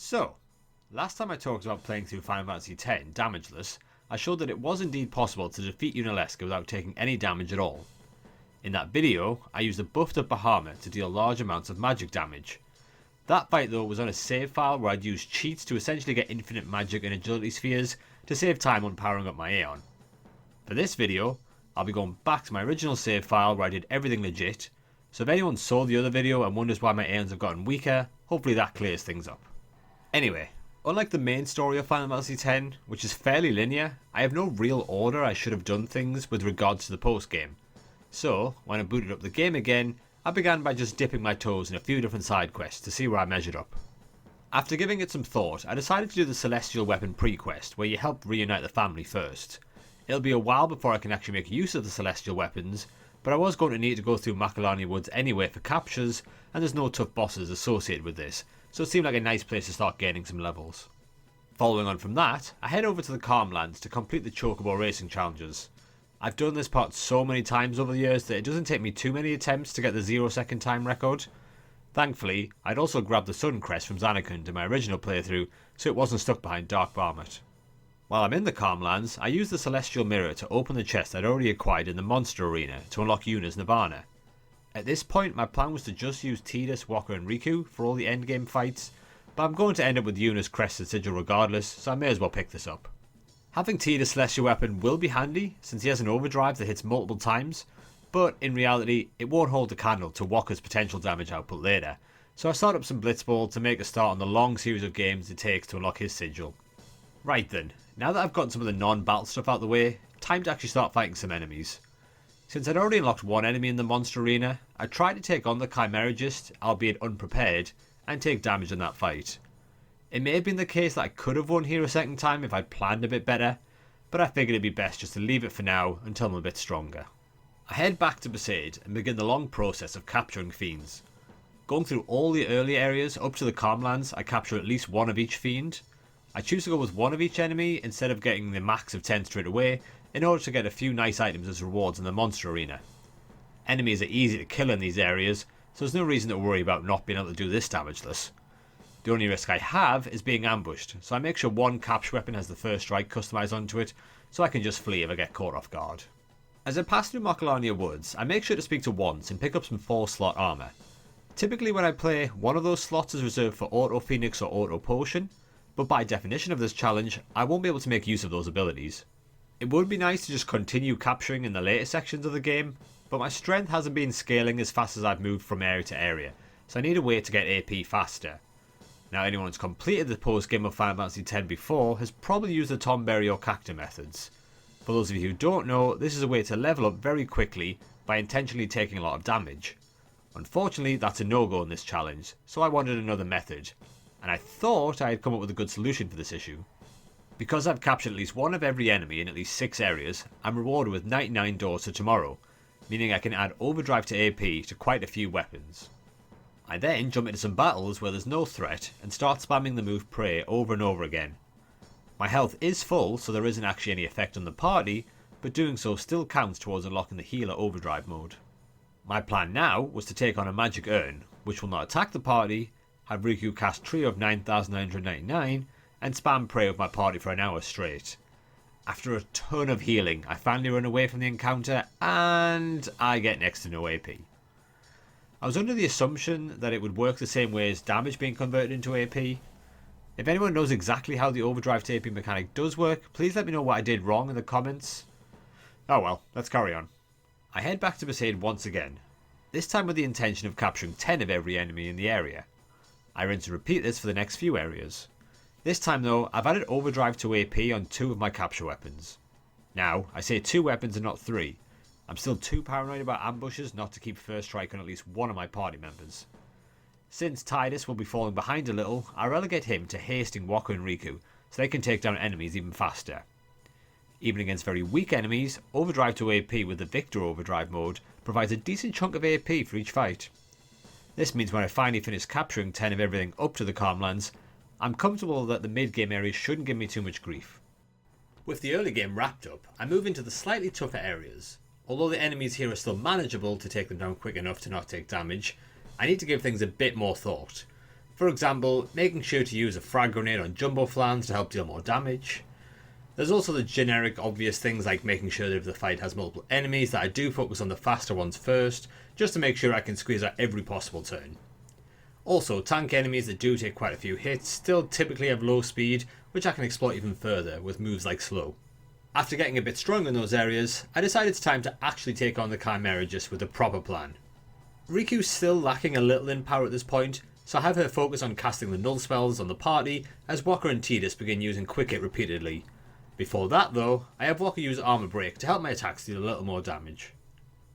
So, last time I talked about playing through Final Fantasy X damageless, I showed that it was indeed possible to defeat Yunalesca without taking any damage at all. In that video, I used a buffed up Bahamut to deal large amounts of magic damage. That fight though was on a save file where I'd used cheats to essentially get infinite magic and agility spheres to save time on powering up my Aeon. For this video, I'll be going back to my original save file where I did everything legit, so if anyone saw the other video and wonders why my Aeons have gotten weaker, hopefully that clears things up. Anyway, unlike the main story of Final Fantasy X, which is fairly linear, I have no real order I should have done things with regards to the post game. So, when I booted up the game again, I began by just dipping my toes in a few different side quests to see where I measured up. After giving it some thought, I decided to do the Celestial Weapon pre-quest, where you help reunite the family first. It'll be a while before I can actually make use of the Celestial Weapons, but I was going to need to go through Macalania Woods anyway for captures, and there's no tough bosses associated with this, so it seemed like a nice place to start gaining some levels. Following on from that, I head over to the Calmlands to complete the Chocobo racing challenges. I've done this part so many times over the years that it doesn't take me too many attempts to get the 0-second time record. Thankfully, I'd also grabbed the Sun Crest from Zanarkand in my original playthrough, so it wasn't stuck behind Dark Bahamut. While I'm in the Calmlands, I use the Celestial Mirror to open the chest I'd already acquired in the Monster Arena to unlock Yuna's Nirvana. At this point, my plan was to just use Tidus, Wakka and Riku for all the endgame fights, but I'm going to end up with Yuna's Crested Sigil regardless, so I may as well pick this up. Having Tidus' Celestial Weapon will be handy, since he has an overdrive that hits multiple times, but in reality, it won't hold a candle to Wakka's potential damage output later, so I start up some Blitzball to make a start on the long series of games it takes to unlock his sigil. Right then, now that I've gotten some of the non-battle stuff out the way, time to actually start fighting some enemies. Since I'd already unlocked one enemy in the Monster Arena, I tried to take on the Chimeragist, albeit unprepared, and take damage in that fight. It may have been the case that I could have won here a second time if I'd planned a bit better, but I figured it'd be best just to leave it for now until I'm a bit stronger. I head back to Besaid and begin the long process of capturing fiends. Going through all the early areas up to the Calmlands, I capture at least one of each fiend. I choose to go with one of each enemy instead of getting the max of 10 straight away, in order to get a few nice items as rewards in the Monster Arena. Enemies are easy to kill in these areas, so there's no reason to worry about not being able to do this damageless. The only risk I have is being ambushed, so I make sure one capture weapon has the first strike customised onto it, so I can just flee if I get caught off guard. As I pass through Macalania Woods, I make sure to speak to Once and pick up some 4-slot armour. Typically when I play, one of those slots is reserved for Auto Phoenix or Auto Potion, but by definition of this challenge, I won't be able to make use of those abilities. It would be nice to just continue capturing in the later sections of the game, but my strength hasn't been scaling as fast as I've moved from area to area, so I need a way to get AP faster. Now anyone who's completed the post game of Final Fantasy X before has probably used the Tomberry or Cacta methods. For those of you who don't know, this is a way to level up very quickly by intentionally taking a lot of damage. Unfortunately, that's a no-go in this challenge, so I wanted another method, and I thought I had come up with a good solution for this issue. Because I've captured at least one of every enemy in at least 6 areas, I'm rewarded with 99 doors to tomorrow, meaning I can add overdrive to AP to quite a few weapons. I then jump into some battles where there's no threat and start spamming the move Pray over and over again. My health is full, so there isn't actually any effect on the party, but doing so still counts towards unlocking the healer overdrive mode. My plan now was to take on a magic urn, which will not attack the party, have Riku cast Trio of 9999, and spam Pray with my party for an hour straight. After a ton of healing, I finally run away from the encounter, and I get next to no AP. I was under the assumption that it would work the same way as damage being converted into AP. If anyone knows exactly how the overdrive to AP mechanic does work, please let me know what I did wrong in the comments. Oh well, let's carry on. I head back to Besaid once again, this time with the intention of capturing 10 of every enemy in the area. I rinse and repeat this for the next few areas. This time though, I've added overdrive to AP on 2 of my capture weapons. Now, I say 2 weapons and not 3. I'm still too paranoid about ambushes not to keep first strike on at least one of my party members. Since Tidus will be falling behind a little, I relegate him to hasting Wakka and Riku so they can take down enemies even faster. Even against very weak enemies, overdrive to AP with the Victor overdrive mode provides a decent chunk of AP for each fight. This means when I finally finish capturing 10 of everything up to the Calmlands, I'm comfortable that the mid-game areas shouldn't give me too much grief. With the early game wrapped up, I move into the slightly tougher areas. Although the enemies here are still manageable to take them down quick enough to not take damage, I need to give things a bit more thought. For example, making sure to use a frag grenade on jumbo flans to help deal more damage. There's also the generic obvious things like making sure that if the fight has multiple enemies that I do focus on the faster ones first, just to make sure I can squeeze out every possible turn. Also, tank enemies that do take quite a few hits still typically have low speed, which I can exploit even further with moves like slow. After getting a bit stronger in those areas, I decided it's time to actually take on the Chimera just with a proper plan. Riku's still lacking a little in power at this point, so I have her focus on casting the null spells on the party as Walker and Tidus begin using quick hit repeatedly. Before that though, I have Walker use armor break to help my attacks deal a little more damage.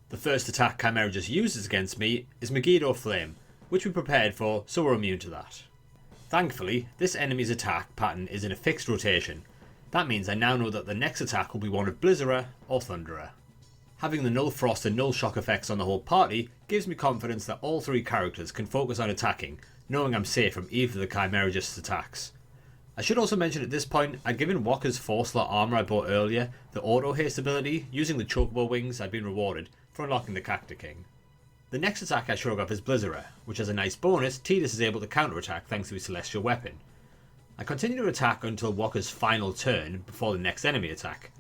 The first attack Chimera just uses against me is Megiddo Flame, which we prepared for, so we're immune to that. Thankfully, this enemy's attack pattern is in a fixed rotation. That means I now know that the next attack will be one of Blizzerer or Thunderer. Having the Null Frost and Null Shock effects on the whole party gives me confidence that all three characters can focus on attacking, knowing I'm safe from either of the Chimeragist's attacks. I should also mention at this point, I'd given Walker's 4-slot armor I bought earlier the auto haste ability using the Chocobo wings I'd been rewarded for unlocking the Cactus King. The next attack I shrug off is Blizzerer, which has a nice bonus. Tidus is able to counterattack thanks to his celestial weapon. I continue to attack until Walker's final turn before the next enemy attack.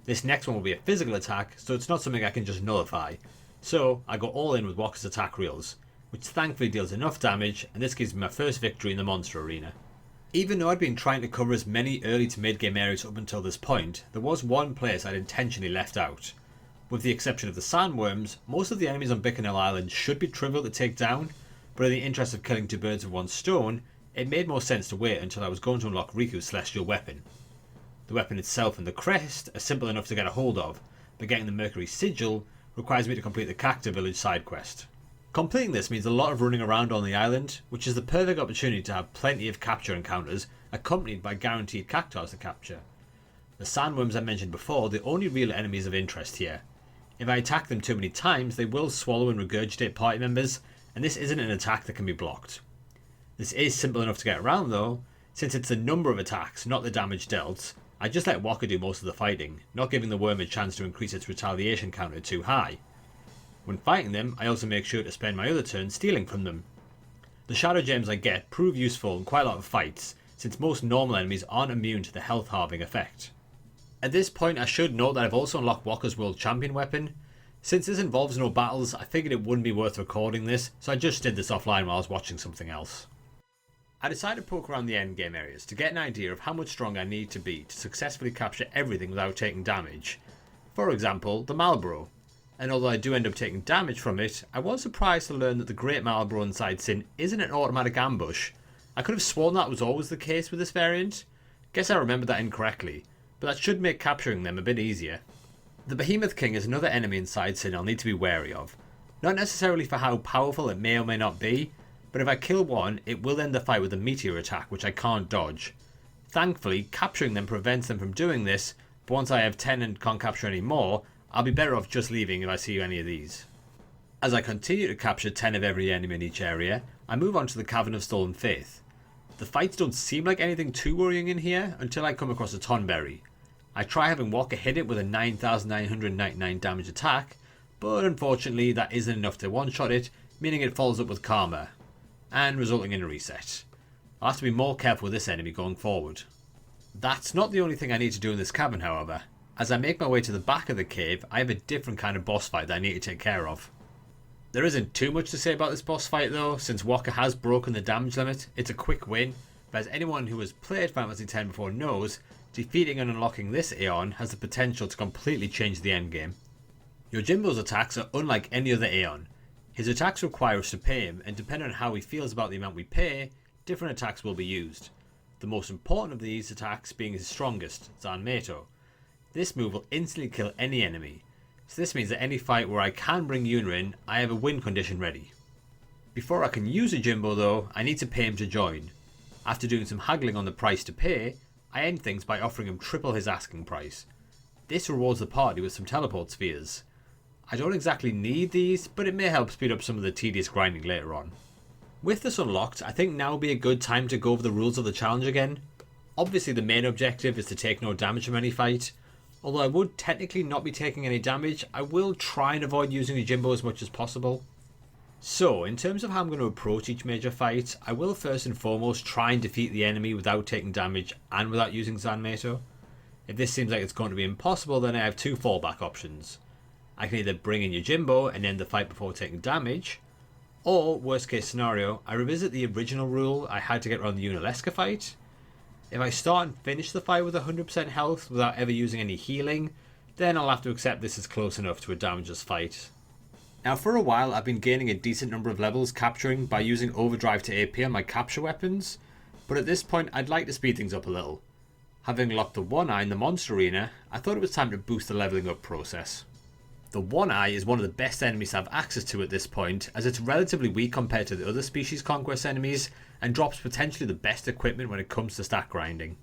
This next one will be a physical attack, so it's not something I can just nullify. So I go all in with Walker's attack reels, which thankfully deals enough damage, and this gives me my first victory in the monster arena. Even though I'd been trying to cover as many early to mid game areas up until this point, there was one place I'd intentionally left out. With the exception of the sandworms, most of the enemies on Bicknell Island should be trivial to take down, but in the interest of killing two birds with one stone, it made more sense to wait until I was going to unlock Riku's celestial weapon. The weapon itself and the crest are simple enough to get a hold of, but getting the Mercury Sigil requires me to complete the Cacta Village side quest. Completing this means a lot of running around on the island, which is the perfect opportunity to have plenty of capture encounters, accompanied by guaranteed cactuars to capture. The sandworms I mentioned before are the only real enemies of interest here. If I attack them too many times, they will swallow and regurgitate party members, and this isn't an attack that can be blocked. This is simple enough to get around though, since it's the number of attacks, not the damage dealt. I just let Walker do most of the fighting, not giving the worm a chance to increase its retaliation counter too high. When fighting them, I also make sure to spend my other turn stealing from them. The shadow gems I get prove useful in quite a lot of fights, since most normal enemies aren't immune to the health halving effect. At this point I should note that I've also unlocked Walker's World Champion weapon. Since this involves no battles, I figured it wouldn't be worth recording this, so I just did this offline while I was watching something else. I decided to poke around the endgame areas to get an idea of how much stronger I need to be to successfully capture everything without taking damage. For example, the Malboro. And although I do end up taking damage from it, I was surprised to learn that the Great Malboro inside Sin isn't an automatic ambush. I could have sworn that was always the case with this variant. Guess I remembered that incorrectly, but that should make capturing them a bit easier. The Behemoth King is another enemy inside Sin I'll need to be wary of. Not necessarily for how powerful it may or may not be, but if I kill one, it will end the fight with a meteor attack which I can't dodge. Thankfully, capturing them prevents them from doing this, but once I have 10 and can't capture any more, I'll be better off just leaving if I see any of these. As I continue to capture 10 of every enemy in each area, I move on to the Cavern of Stolen Faith. The fights don't seem like anything too worrying in here until I come across a Tonberry. I try having Walker hit it with a 9,999 damage attack, but unfortunately that isn't enough to one-shot it, meaning it follows up with Karma, and resulting in a reset. I'll have to be more careful with this enemy going forward. That's not the only thing I need to do in this cavern, however. As I make my way to the back of the cave, I have a different kind of boss fight that I need to take care of. There isn't too much to say about this boss fight though, since Walker has broken the damage limit. It's a quick win, but as anyone who has played Final Fantasy X before knows, defeating and unlocking this Aeon has the potential to completely change the endgame. Yojimbo's attacks are unlike any other Aeon. His attacks require us to pay him, and depending on how he feels about the amount we pay, different attacks will be used. The most important of these attacks being his strongest, Zanmato. This move will instantly kill any enemy, so this means that any fight where I can bring Yuna in, I have a win condition ready. Before I can use Yojimbo though, I need to pay him to join. After doing some haggling on the price to pay, I end things by offering him triple his asking price. This rewards the party with some teleport spheres. I don't exactly need these, but it may help speed up some of the tedious grinding later on. With this unlocked, I think now would be a good time to go over the rules of the challenge again. Obviously the main objective is to take no damage from any fight. Although I would technically not be taking any damage, I will try and avoid using Yojimbo as much as possible. So, in terms of how I'm going to approach each major fight, I will first and foremost try and defeat the enemy without taking damage and without using Zanmato. If this seems like it's going to be impossible, then I have two fallback options. I can either bring in Yojimbo and end the fight before taking damage, or, worst case scenario, I revisit the original rule I had to get around the Yunalesca fight. If I start and finish the fight with 100% health without ever using any healing, then I'll have to accept this is close enough to a damageless fight. Now for a while I've been gaining a decent number of levels capturing by using overdrive to AP on my capture weapons, but at this point I'd like to speed things up a little. Having locked the One Eye in the monster arena, I thought it was time to boost the leveling up process. The One Eye is one of the best enemies to have access to at this point, as it's relatively weak compared to the other species conquest enemies and drops potentially the best equipment when it comes to stat grinding.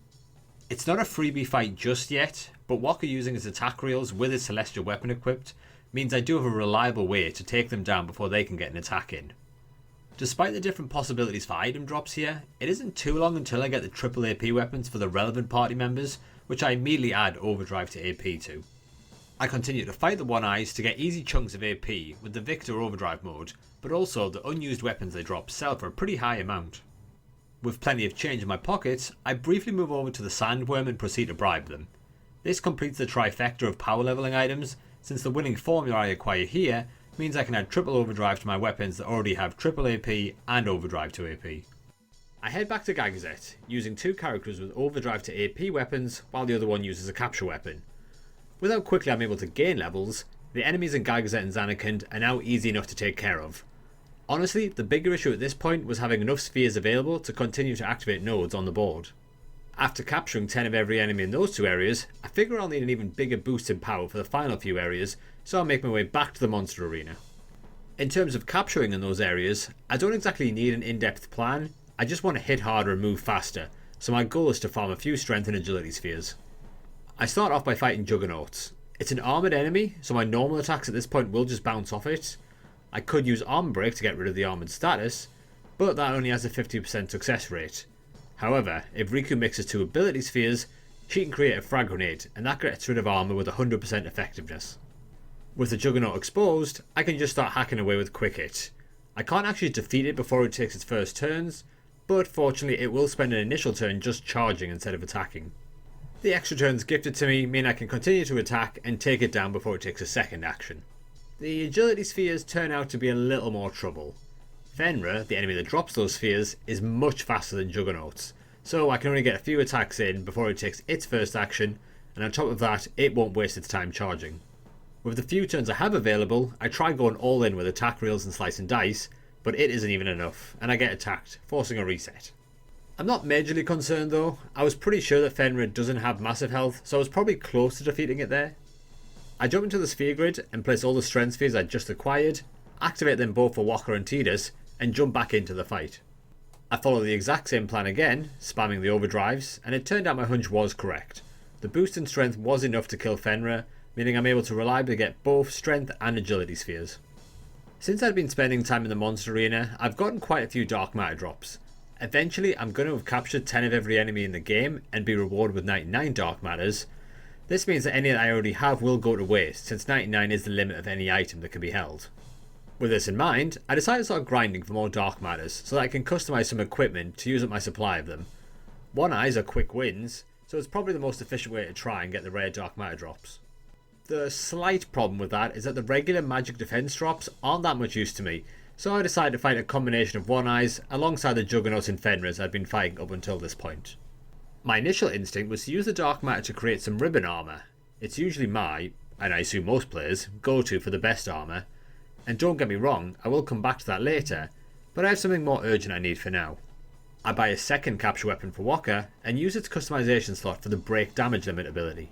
It's not a freebie fight just yet, but Waka using his attack reels with his celestial weapon equipped means I do have a reliable way to take them down before they can get an attack in. Despite the different possibilities for item drops here, it isn't too long until I get the triple AP weapons for the relevant party members, which I immediately add overdrive to AP to. I continue to fight the One Eyes to get easy chunks of AP with the Victor overdrive mode, but also the unused weapons they drop sell for a pretty high amount. With plenty of change in my pockets, I briefly move over to the Sandworm and proceed to bribe them. This completes the trifecta of power leveling items, since the winning formula I acquire here means I can add triple overdrive to my weapons that already have triple AP and overdrive to AP. I head back to Gagazet, using two characters with overdrive to AP weapons while the other one uses a capture weapon. With how quickly I'm able to gain levels, the enemies in Gagazet and Zanarkand are now easy enough to take care of. Honestly, the bigger issue at this point was having enough spheres available to continue to activate nodes on the board. After capturing 10 of every enemy in those two areas, I figure I'll need an even bigger boost in power for the final few areas, so I'll make my way back to the monster arena. In terms of capturing in those areas, I don't exactly need an in-depth plan, I just want to hit harder and move faster, so my goal is to farm a few strength and agility spheres. I start off by fighting Juggernauts. It's an armoured enemy, so my normal attacks at this point will just bounce off it. I could use Armor Break to get rid of the armoured status, but that only has a 50% success rate. However, if Riku mixes two ability spheres, she can create a frag grenade, and that gets rid of armour with 100% effectiveness. With the Juggernaut exposed, I can just start hacking away with Quick Hit. I can't actually defeat it before it takes its first turns, but fortunately it will spend an initial turn just charging instead of attacking. The extra turns gifted to me mean I can continue to attack and take it down before it takes a second action. The agility spheres turn out to be a little more trouble. Fenrir, the enemy that drops those spheres, is much faster than Juggernauts, so I can only get a few attacks in before it takes its first action, and on top of that, it won't waste its time charging. With the few turns I have available, I try going all in with attack reels and slice and dice, but it isn't even enough, and I get attacked, forcing a reset. I'm not majorly concerned though. I was pretty sure that Fenrir doesn't have massive health, so I was probably close to defeating it there. I jump into the sphere grid and place all the strength spheres I just acquired, activate them both for Walker and Tidus, and jump back into the fight. I follow the exact same plan again, spamming the overdrives, and it turned out my hunch was correct. The boost in strength was enough to kill Fenrir, meaning I'm able to reliably get both strength and agility spheres. Since I've been spending time in the monster arena, I've gotten quite a few dark matter drops. Eventually I'm going to have captured 10 of every enemy in the game and be rewarded with 99 dark matters. This means that any that I already have will go to waste, since 99 is the limit of any item that can be held. With this in mind, I decided to start grinding for more dark matters so that I can customize some equipment to use up my supply of them. One Eyes are quick wins, so it's probably the most efficient way to try and get the rare dark matter drops. The slight problem with that is that the regular magic defense drops aren't that much use to me, so I decided to fight a combination of One Eyes alongside the Juggernauts and Fenrirs I'd been fighting up until this point. My initial instinct was to use the dark matter to create some ribbon armour. It's usually my, and I assume most players, go-to for the best armour, and don't get me wrong, I will come back to that later, but I have something more urgent I need for now. I buy a second capture weapon for Waka and use its customization slot for the break damage limit ability.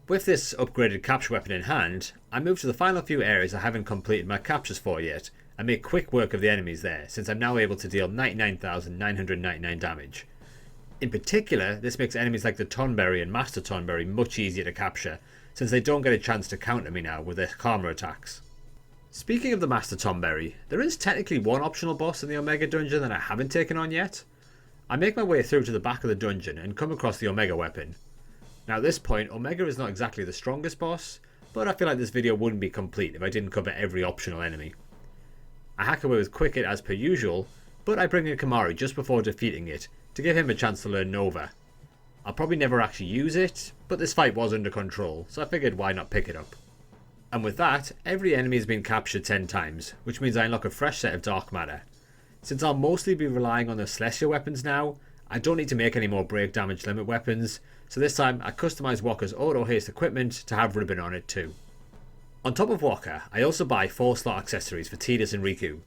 With this upgraded capture weapon in hand, I move to the final few areas I haven't completed my captures for yet and make quick work of the enemies there, since I'm now able to deal 99,999 damage. In particular, this makes enemies like the Tonberry and Master Tonberry much easier to capture, since they don't get a chance to counter me now with their karma attacks. Speaking of the Master Tonberry, there is technically one optional boss in the Omega dungeon that I haven't taken on yet. I make my way through to the back of the dungeon and come across the Omega weapon. Now at this point, Omega is not exactly the strongest boss, but I feel like this video wouldn't be complete if I didn't cover every optional enemy. I hack away with Quicket as per usual, but I bring in Chimera just before defeating it to give him a chance to learn Nova. I'll probably never actually use it, but this fight was under control, so I figured why not pick it up. And with that, every enemy has been captured 10 times, which means I unlock a fresh set of dark matter. Since I'll mostly be relying on the celestial weapons now, I don't need to make any more break damage limit weapons, so this time I customise Walker's auto haste equipment to have ribbon on it too. On top of Walker, I also buy 4 slot accessories for Tidus and Riku,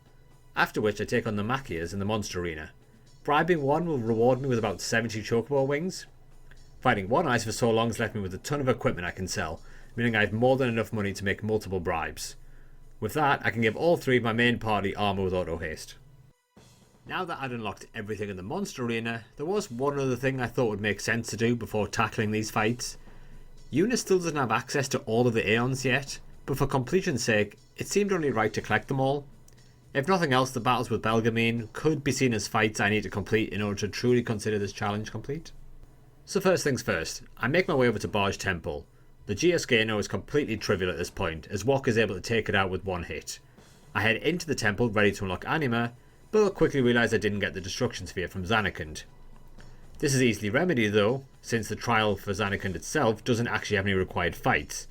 after which I take on the Machias in the monster arena. Bribing one will reward me with about 70 chocobo wings. Fighting one ice for so long has left me with a ton of equipment I can sell, meaning I have more than enough money to make multiple bribes. With that, I can give all 3 of my main party armor with auto haste. Now that I'd unlocked everything in the monster arena, there was one other thing I thought would make sense to do before tackling these fights. Yuna still doesn't have access to all of the Aeons yet, but for completion's sake, it seemed only right to collect them all. If nothing else, the battles with Belgemine could be seen as fights I need to complete in order to truly consider this challenge complete. So first things first, I make my way over to Barge Temple. The GSK is completely trivial at this point, as Walk is able to take it out with one hit. I head into the temple ready to unlock Anima, but quickly realise I didn't get the Destruction Sphere from Zanarkand. This is easily remedied though, since the trial for Zanarkand itself doesn't actually have any required fights.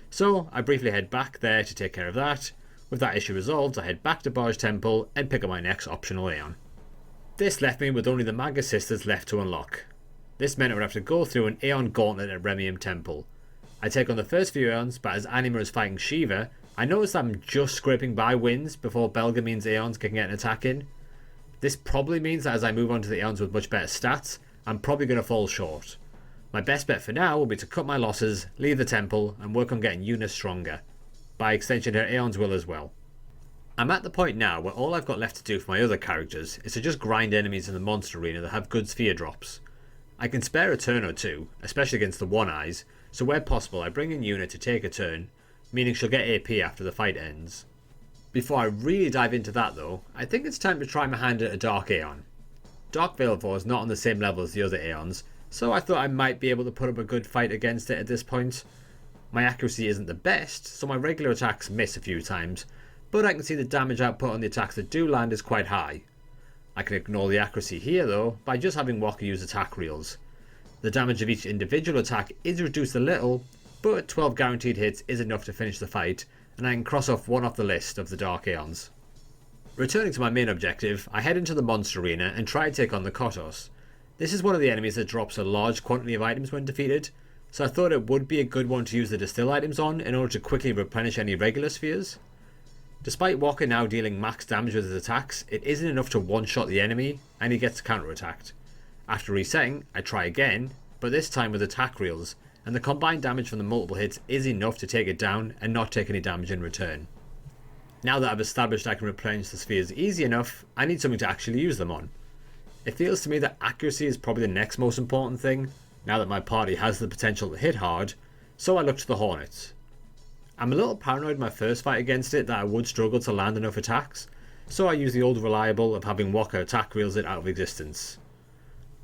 So I briefly head back there to take care of that. With that issue resolved, I head back to Barge Temple and pick up my next optional Aeon. This left me with only the Magus Sisters left to unlock. This meant I would have to go through an Aeon Gauntlet at Remium Temple. I take on the first few Aeons, but as Anima is fighting Shiva, I notice I'm just scraping by wins before Belgamine's Aeons can get an attack in. This probably means that as I move on to the Aeons with much better stats, I'm probably going to fall short. My best bet for now will be to cut my losses, leave the temple, and work on getting Yuna stronger. By extension, her Aeons will as well. I'm at the point now where all I've got left to do for my other characters is to just grind enemies in the monster arena that have good sphere drops. I can spare a turn or two, especially against the One Eyes, so where possible I bring in Yuna to take a turn, meaning she'll get AP after the fight ends. Before I really dive into that though, I think it's time to try my hand at a Dark Aeon. Dark Veilfor is not on the same level as the other Aeons, so I thought I might be able to put up a good fight against it at this point. My accuracy isn't the best, so my regular attacks miss a few times, but I can see the damage output on the attacks that do land is quite high. I can ignore the accuracy here though, by just having Walker use attack reels. The damage of each individual attack is reduced a little, but 12 guaranteed hits is enough to finish the fight, and I can cross off one off the list of the Dark Aeons. Returning to my main objective, I head into the monster arena and try to take on the Kotos. This is one of the enemies that drops a large quantity of items when defeated, so I thought it would be a good one to use the distill items on in order to quickly replenish any regular spheres. Despite Walker now dealing max damage with his attacks, it isn't enough to one-shot the enemy, and he gets counter-attacked. After resetting, I try again, but this time with attack reels, and the combined damage from the multiple hits is enough to take it down and not take any damage in return. Now that I've established I can replenish the spheres easy enough, I need something to actually use them on. It feels to me that accuracy is probably the next most important thing, now that my party has the potential to hit hard, so I look to the Hornets. I'm a little paranoid in my first fight against it that I would struggle to land enough attacks, so I use the old reliable of having Walker attack reels it out of existence.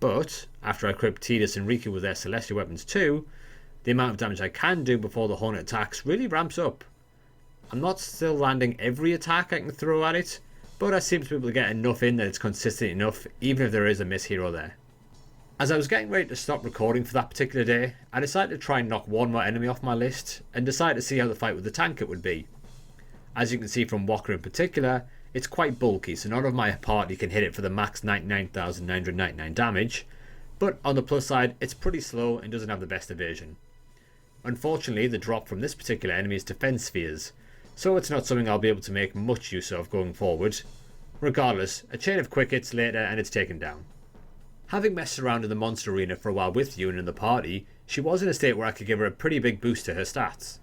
But, after I equip Tidus and Riku with their celestial weapons too, the amount of damage I can do before the Hornet attacks really ramps up. I'm not still landing every attack I can throw at it, but I seem to be able to get enough in that it's consistent enough even if there is a miss here or there. As I was getting ready to stop recording for that particular day, I decided to try and knock one more enemy off my list and decided to see how the fight with the tank it would be. As you can see from Walker in particular, it's quite bulky, so none of my party can hit it for the max 99,999 damage, but on the plus side it's pretty slow and doesn't have the best evasion. Unfortunately, the drop from this particular enemy is defense spheres, so it's not something I'll be able to make much use of going forward. Regardless, a chain of quick hits later and it's taken down. Having messed around in the monster arena for a while with Yuna in the party, she was in a state where I could give her a pretty big boost to her stats.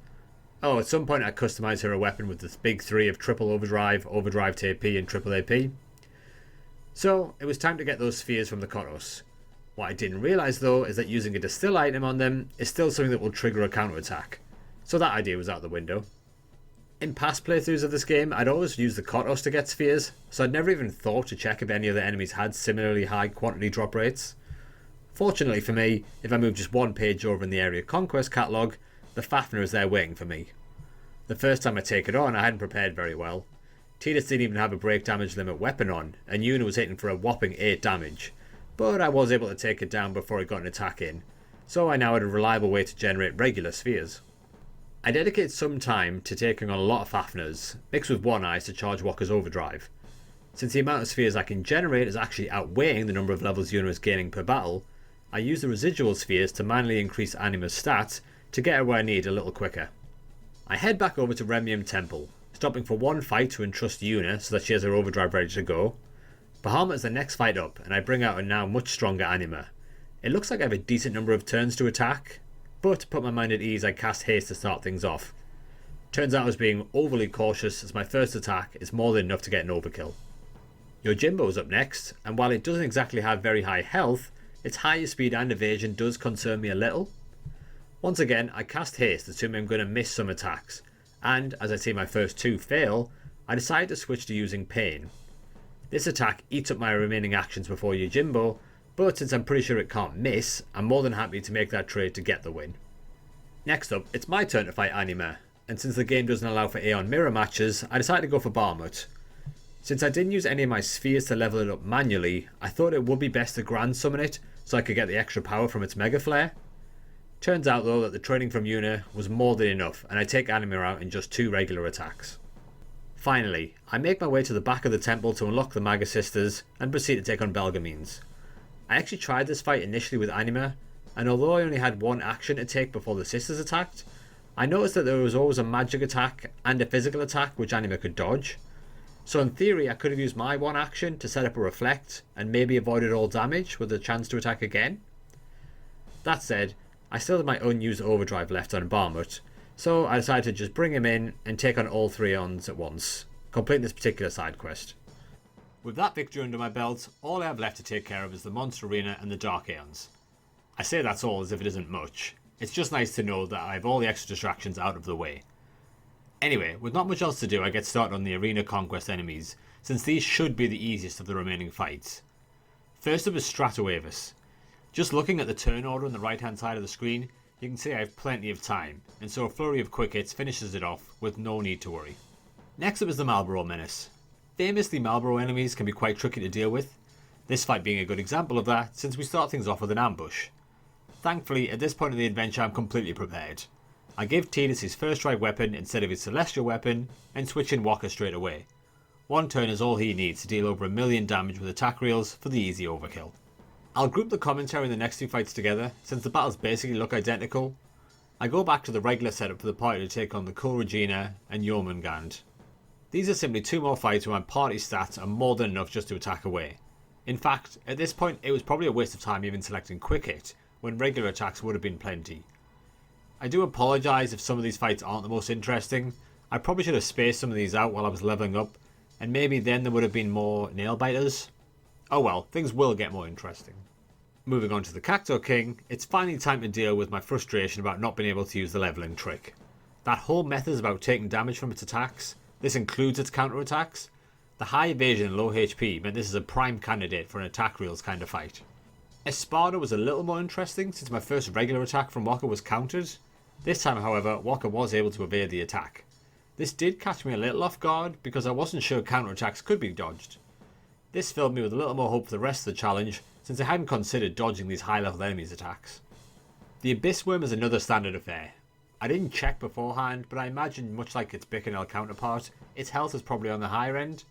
Oh, at some point I customised her a weapon with the big three of triple overdrive, overdrive to AP and triple AP. So it was time to get those spheres from the Kotos. What I didn't realise though is that using a distill item on them is still something that will trigger a counter attack, so that idea was out the window. In past playthroughs of this game, I'd always used the Kotos to get spheres, so I'd never even thought to check if any of the enemies had similarly high quantity drop rates. Fortunately for me, if I move just one page over in the area conquest catalogue, the Fafnir is there waiting for me. The first time I take it on, I hadn't prepared very well. Tidus didn't even have a break damage limit weapon on, and Yuna was hitting for a whopping 8 damage, but I was able to take it down before it got an attack in, so I now had a reliable way to generate regular spheres. I dedicated some time to taking on a lot of Fafners, mixed with One Eyes to charge Wakka's overdrive. Since the amount of spheres I can generate is actually outweighing the number of levels Yuna is gaining per battle, I use the residual spheres to manually increase Anima's stats to get her where I need a little quicker. I head back over to Remium Temple, stopping for one fight to entrust Yuna so that she has her overdrive ready to go. Bahamut is the next fight up, and I bring out a now much stronger Anima. It looks like I have a decent number of turns to attack, but to put my mind at ease I cast haste to start things off. Turns out I was being overly cautious as my first attack is more than enough to get an overkill. Yojimbo is up next, and while it doesn't exactly have very high health, its higher speed and evasion does concern me a little. Once again I cast haste assuming I'm going to miss some attacks, and as I see my first 2 fail, I decide to switch to using Pain. This attack eats up my remaining actions before Yojimbo, but since I'm pretty sure it can't miss, I'm more than happy to make that trade to get the win. Next up, it's my turn to fight Anima, and since the game doesn't allow for Aeon mirror matches, I decided to go for Bahamut. Since I didn't use any of my spheres to level it up manually, I thought it would be best to grand summon it so I could get the extra power from its Mega Flare. Turns out though that the training from Yuna was more than enough, and I take Anima out in just 2 regular attacks. Finally, I make my way to the back of the temple to unlock the Maga Sisters and proceed to take on Belgamines. I actually tried this fight initially with Anima, and although I only had 1 action to take before the sisters attacked, I noticed that there was always a magic attack and a physical attack which Anima could dodge. So in theory I could have used my 1 action to set up a reflect and maybe avoided all damage with a chance to attack again. That said, I still had my unused overdrive left on Bahamut, so I decided to just bring him in and take on all 3 Aeons at once, completing this particular side quest. With that victory under my belt, all I have left to take care of is the Monster Arena and the Dark Aeons. I say that's all as if it isn't much. It's just nice to know that I have all the extra distractions out of the way. Anyway, with not much else to do, I get started on the Arena Conquest enemies, since these should be the easiest of the remaining fights. First up is Stratoavis. Just looking at the turn order on the right hand side of the screen, you can see I have plenty of time, and so a flurry of quick hits finishes it off with no need to worry. Next up is the Malboro Menace. Famously, Malboro enemies can be quite tricky to deal with, this fight being a good example of that since we start things off with an ambush. Thankfully, at this point in the adventure I'm completely prepared. I give Tidus his first strike weapon instead of his celestial weapon and switch in Wakka straight away. 1 turn is all he needs to deal over 1,000,000 damage with attack reels for the easy overkill. I'll group the commentary in the next 2 fights together since the battles basically look identical. I go back to the regular setup for the party to take on the Cool Regina and Jormungand. These are simply 2 more fights where my party stats are more than enough just to attack away. In fact, at this point it was probably a waste of time even selecting Quick Hit, when regular attacks would have been plenty. I do apologise if some of these fights aren't the most interesting. I probably should have spaced some of these out while I was levelling up, and maybe then there would have been more nail biters. Oh well, things will get more interesting. Moving on to the Cacto King, it's finally time to deal with my frustration about not being able to use the levelling trick. That whole method is about taking damage from its attacks. This includes its counter attacks. The high evasion and low HP meant this is a prime candidate for an attack reels kind of fight. Espada was a little more interesting since my first regular attack from Wakka was countered. This time however, Wakka was able to evade the attack. This did catch me a little off guard because I wasn't sure counter attacks could be dodged. This filled me with a little more hope for the rest of the challenge since I hadn't considered dodging these high level enemies' attacks. The Abyss Worm is another standard affair. I didn't check beforehand, but I imagine much like its Bicanel counterpart, its health is probably on the higher end,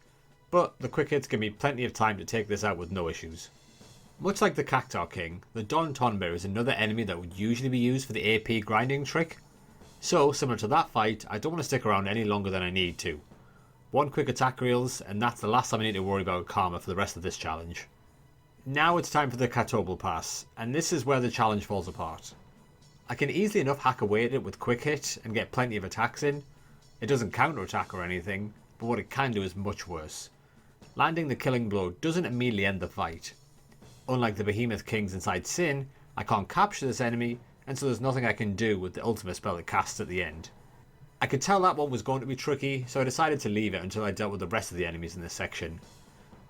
but the quick hits give me plenty of time to take this out with no issues. Much like the Cactar King, the Don Tonber is another enemy that would usually be used for the AP grinding trick, so similar to that fight, I don't want to stick around any longer than I need to. 1 quick attack reels, and that's the last time I need to worry about karma for the rest of this challenge. Now it's time for the Catobal Pass, and this is where the challenge falls apart. I can easily enough hack away at it with quick hit and get plenty of attacks in. It doesn't counter attack or anything, but what it can do is much worse. Landing the killing blow doesn't immediately end the fight. Unlike the Behemoth Kings inside Sin, I can't capture this enemy, and so there's nothing I can do with the ultimate spell it casts at the end. I could tell that one was going to be tricky, so I decided to leave it until I dealt with the rest of the enemies in this section.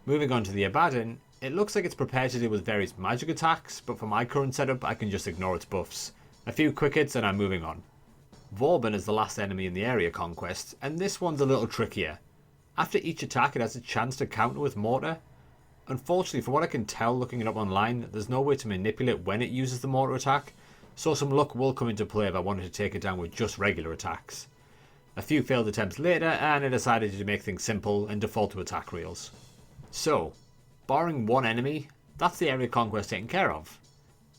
Moving on to the Abaddon, it looks like it's prepared to deal with various magic attacks, but for my current setup I can just ignore its buffs. A few quick hits and I'm moving on. Vauban is the last enemy in the area conquest, and this one's a little trickier. After each attack it has a chance to counter with mortar. Unfortunately, from what I can tell looking it up online, there's no way to manipulate when it uses the mortar attack, so some luck will come into play if I wanted to take it down with just regular attacks. A few failed attempts later and I decided to make things simple and default to attack reels. So, barring one enemy, that's the area conquest taken care of.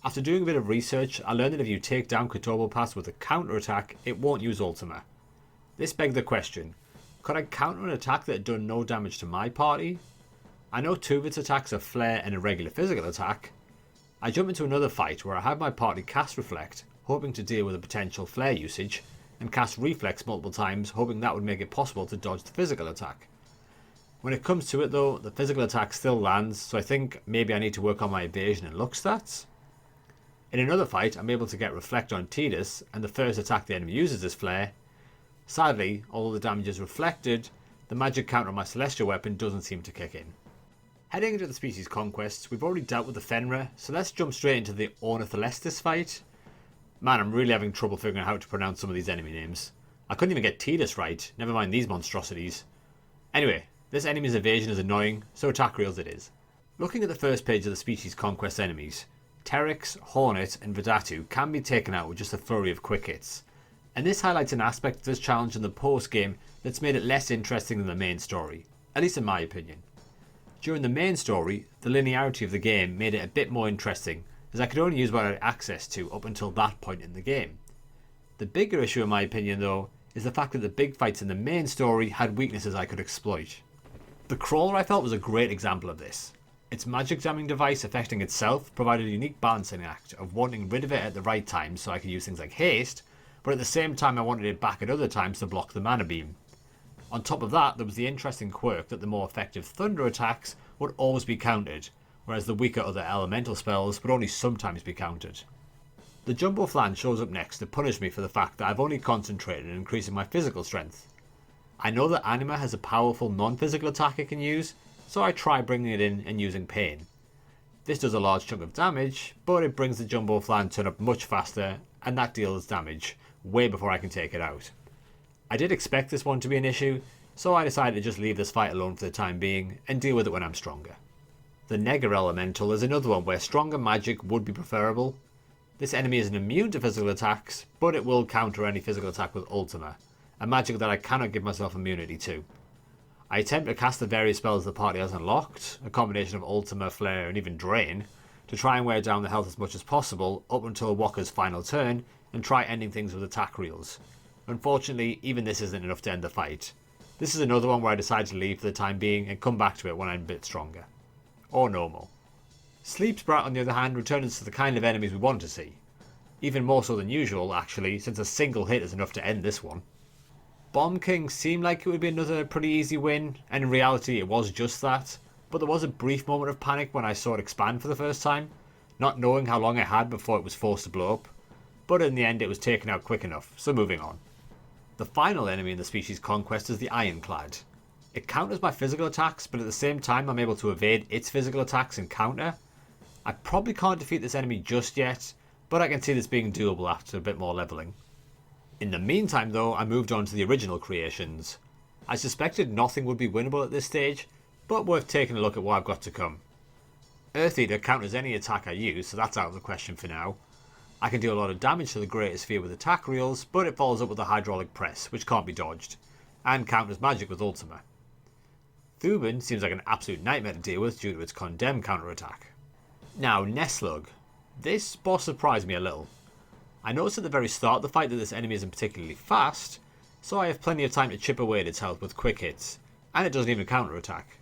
After doing a bit of research, I learned that if you take down Kotobo Pass with a counter attack, it won't use Ultima. This begged the question, could I counter an attack that had done no damage to my party? I know two of its attacks are flare and a regular physical attack. I jump into another fight where I have my party cast Reflect, hoping to deal with a potential flare usage, and cast Reflex multiple times, hoping that would make it possible to dodge the physical attack. When it comes to it though, the physical attack still lands, so I think maybe I need to work on my evasion and luck stats. In another fight, I'm able to get Reflect on Tidus, and the first attack the enemy uses is Flare. Sadly, although the damage is reflected, the magic counter on my Celestial weapon doesn't seem to kick in. Heading into the species conquests, we've already dealt with the Fenrir, so let's jump straight into the Ornitholestis fight. Man, I'm really having trouble figuring out how to pronounce some of these enemy names. I couldn't even get Tidus right, never mind these monstrosities. Anyway, this enemy's evasion is annoying, so attack reels it is. Looking at the first page of the species conquest enemies, Teryx, Hornet and Vidatu can be taken out with just a flurry of quick hits, and this highlights an aspect of this challenge in the post game that's made it less interesting than the main story, at least in my opinion. During the main story, the linearity of the game made it a bit more interesting, as I could only use what I had access to up until that point in the game. The bigger issue in my opinion though, is the fact that the big fights in the main story had weaknesses I could exploit. The Crawler I felt was a great example of this. Its magic jamming device affecting itself provided a unique balancing act of wanting rid of it at the right time so I could use things like haste, but at the same time I wanted it back at other times to block the mana beam. On top of that, there was the interesting quirk that the more effective thunder attacks would always be countered, whereas the weaker other elemental spells would only sometimes be countered. The Jumbo Flan shows up next to punish me for the fact that I've only concentrated on increasing my physical strength. I know that Anima has a powerful non-physical attack it can use, so I try bringing it in and using Pain. This does a large chunk of damage, but it brings the Jumbo Flan turn up much faster, and that deals damage way before I can take it out. I did expect this one to be an issue, so I decided to just leave this fight alone for the time being and deal with it when I'm stronger. The Nega Elemental is another one where stronger magic would be preferable. This enemy isn't immune to physical attacks, but it will counter any physical attack with Ultima, a magic that I cannot give myself immunity to. I attempt to cast the various spells the party has unlocked, a combination of Ultima, Flare and even Drain, to try and wear down the health as much as possible up until Wakka's final turn and try ending things with attack reels. Unfortunately, even this isn't enough to end the fight. This is another one where I decide to leave for the time being and come back to it when I'm a bit stronger. Or normal. Sleep Sprat on the other hand returns to the kind of enemies we want to see. Even more so than usual actually, since a single hit is enough to end this one. Bomb King seemed like it would be another pretty easy win, and in reality it was just that, but there was a brief moment of panic when I saw it expand for the first time, not knowing how long I had before it was forced to blow up, but in the end it was taken out quick enough, so moving on. The final enemy in the species conquest is the Ironclad. It counters my physical attacks, but at the same time I'm able to evade its physical attacks and counter. I probably can't defeat this enemy just yet, but I can see this being doable after a bit more leveling. In the meantime though, I moved on to the original creations. I suspected nothing would be winnable at this stage, but worth taking a look at what I've got to come. Earth Eater counters any attack I use, so that's out of the question for now. I can deal a lot of damage to the Greater Sphere with attack reels, but it follows up with a Hydraulic Press, which can't be dodged, and counters magic with Ultima. Thuban seems like an absolute nightmare to deal with due to its Condemn counterattack. Now Nesslug. This boss surprised me a little. I noticed at the very start of the fight that this enemy isn't particularly fast, so I have plenty of time to chip away at its health with quick hits, and it doesn't even counterattack.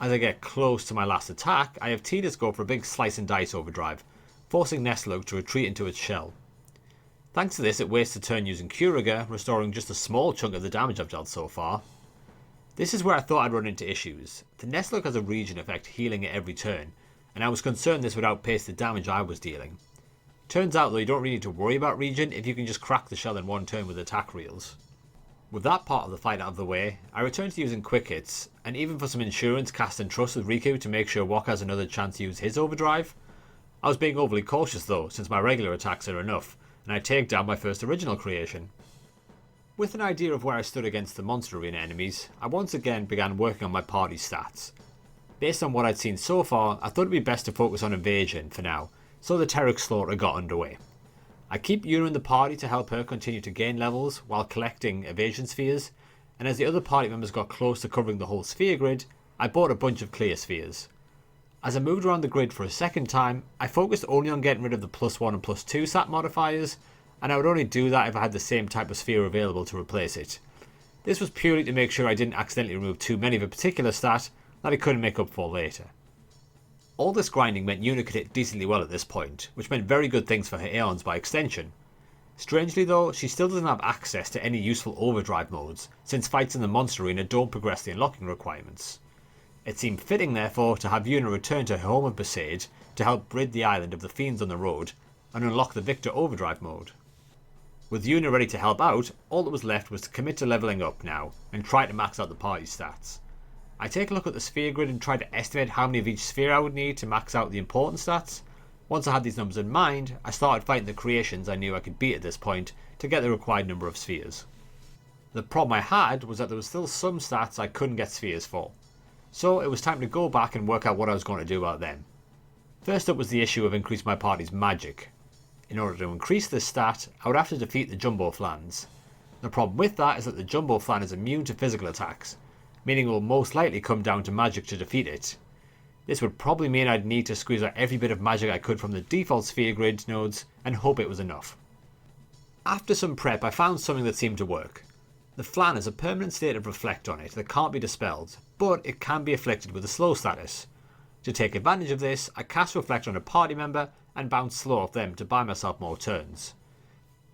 As I get close to my last attack, I have Tidus go for a big slice and dice overdrive, forcing Nestlug to retreat into its shell. Thanks to this, it wastes a turn using Curiga, restoring just a small chunk of the damage I've dealt so far. This is where I thought I'd run into issues. The Nestlug has a regen effect healing at every turn, and I was concerned this would outpace the damage I was dealing. Turns out though you don't really need to worry about regen if you can just crack the shell in one turn with attack reels. With that part of the fight out of the way, I returned to using quick hits, and even for some insurance cast and trust with Riku to make sure Wakka has another chance to use his overdrive. I was being overly cautious though, since my regular attacks are enough, and I take down my first original creation. With an idea of where I stood against the monster arena enemies, I once again began working on my party stats. Based on what I'd seen so far, I thought it'd be best to focus on evasion for now, so the Terror's slaughter got underway. I keep Yuna in the party to help her continue to gain levels while collecting evasion spheres, and as the other party members got close to covering the whole sphere grid, I bought a bunch of clear spheres. As I moved around the grid for a second time, I focused only on getting rid of the +1 and +2 stat modifiers, and I would only do that if I had the same type of sphere available to replace it. This was purely to make sure I didn't accidentally remove too many of a particular stat that I couldn't make up for later. All this grinding meant Yuna could hit decently well at this point, which meant very good things for her Aeons by extension. Strangely though, she still doesn't have access to any useful overdrive modes, since fights in the monster arena don't progress the unlocking requirements. It seemed fitting therefore to have Yuna return to her home of Besaid to help rid the island of the fiends on the road and unlock the Victor overdrive mode. With Yuna ready to help out, all that was left was to commit to levelling up now and try to max out the party stats. I take a look at the sphere grid and try to estimate how many of each sphere I would need to max out the important stats. Once I had these numbers in mind, I started fighting the creations I knew I could beat at this point to get the required number of spheres. The problem I had was that there was still some stats I couldn't get spheres for, so it was time to go back and work out what I was going to do about them. First up was the issue of increasing my party's magic. In order to increase this stat, I would have to defeat the Jumbo Flans. The problem with that is that the Jumbo Flan is immune to physical attacks, meaning it will most likely come down to magic to defeat it. This would probably mean I'd need to squeeze out every bit of magic I could from the default sphere grid nodes and hope it was enough. After some prep, I found something that seemed to work. The Flan has a permanent state of reflect on it that can't be dispelled, but it can be afflicted with a slow status. To take advantage of this, I cast Reflect on a party member and bounce slow off them to buy myself more turns.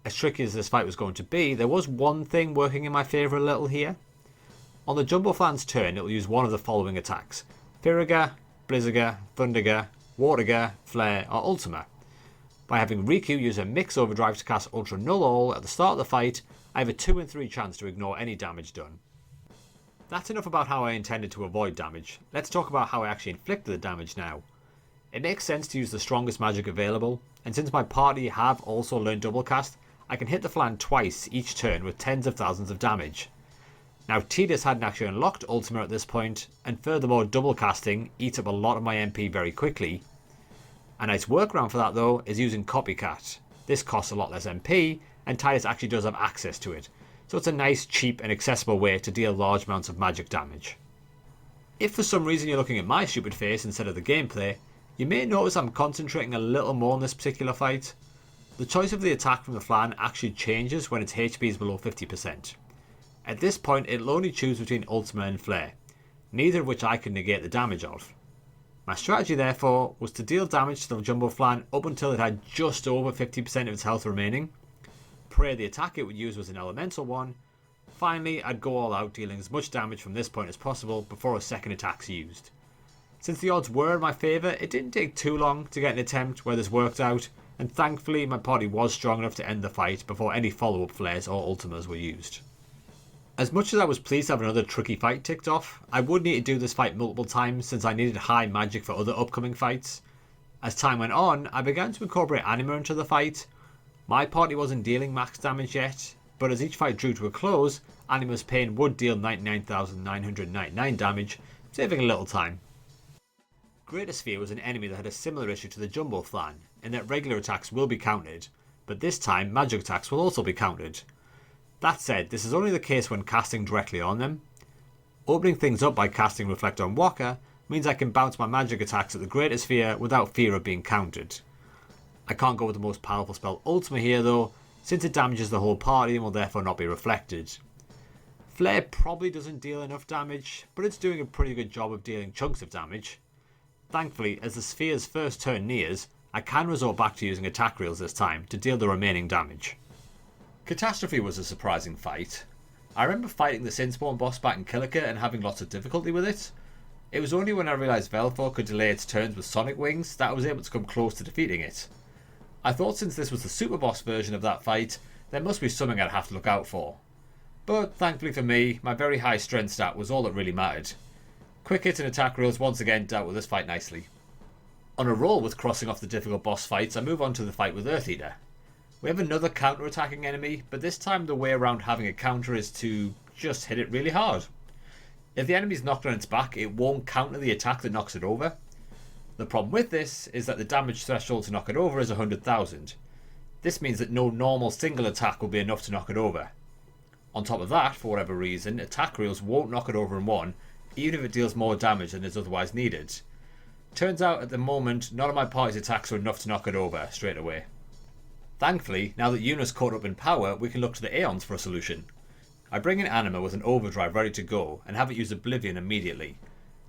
As tricky as this fight was going to be, there was one thing working in my favour a little here. On the Jumbo Flan's turn, it will use one of the following attacks: Firaga, Blizzaga, Thundaga, Waterga, Flare or Ultima. By having Riku use a mix overdrive to cast Ultra Null All at the start of the fight, I have a 2 in 3 chance to ignore any damage done. That's enough about how I intended to avoid damage. Let's talk about how I actually inflicted the damage now. It makes sense to use the strongest magic available, and since my party have also learned double cast, I can hit the Flan twice each turn with tens of thousands of damage. Now Tidus hadn't actually unlocked Ultima at this point, and furthermore double casting eats up a lot of my MP very quickly. A nice workaround for that though is using Copycat. This costs a lot less MP, and Tidus actually does have access to it, so it's a nice, cheap and accessible way to deal large amounts of magic damage. If for some reason you're looking at my stupid face instead of the gameplay, you may notice I'm concentrating a little more on this particular fight. The choice of the attack from the Flan actually changes when its HP is below 50%. At this point it'll only choose between Ultima and Flare, neither of which I can negate the damage of. My strategy therefore was to deal damage to the Jumbo Flan up until it had just over 50% of its health remaining. Pray the attack it would use was an elemental one. Finally, I'd go all out, dealing as much damage from this point as possible before a second attack's used. Since the odds were in my favour, it didn't take too long to get an attempt where this worked out, and thankfully my party was strong enough to end the fight before any follow-up flares or ultimas were used. As much as I was pleased to have another tricky fight ticked off, I would need to do this fight multiple times since I needed high magic for other upcoming fights. As time went on, I began to incorporate Anima into the fight. My party wasn't dealing max damage yet, but as each fight drew to a close, Anima's pain would deal 99,999 damage, saving a little time. Greater Sphere was an enemy that had a similar issue to the Jumbo Flan, in that regular attacks will be counted, but this time magic attacks will also be counted. That said, this is only the case when casting directly on them. Opening things up by casting Reflect on Waka means I can bounce my magic attacks at the Greater Sphere without fear of being countered. I can't go with the most powerful spell Ultima here though, since it damages the whole party and will therefore not be reflected. Flare probably doesn't deal enough damage, but it's doing a pretty good job of dealing chunks of damage. Thankfully, as the sphere's first turn nears, I can resort back to using attack reels this time to deal the remaining damage. Catastrophe was a surprising fight. I remember fighting the Sinspawn boss back in Kilika and having lots of difficulty with it. It was only when I realised Velfor could delay its turns with sonic wings that I was able to come close to defeating it. I thought since this was the super boss version of that fight, there must be something I'd have to look out for. But thankfully for me, my very high strength stat was all that really mattered. Quick hit and attack reels once again dealt with this fight nicely. On a roll with crossing off the difficult boss fights, I move on to the fight with Earth Eater. We have another counter-attacking enemy, but this time the way around having a counter is to just hit it really hard. If the enemy's knocked on its back, it won't counter the attack that knocks it over. The problem with this is that the damage threshold to knock it over is 100,000. This means that no normal single attack will be enough to knock it over. On top of that, for whatever reason, attack reels won't knock it over in one, even if it deals more damage than is otherwise needed. Turns out at the moment, none of my party's attacks are enough to knock it over straight away. Thankfully, now that Yuna's caught up in power, we can look to the Aeons for a solution. I bring in Anima with an overdrive ready to go and have it use Oblivion immediately.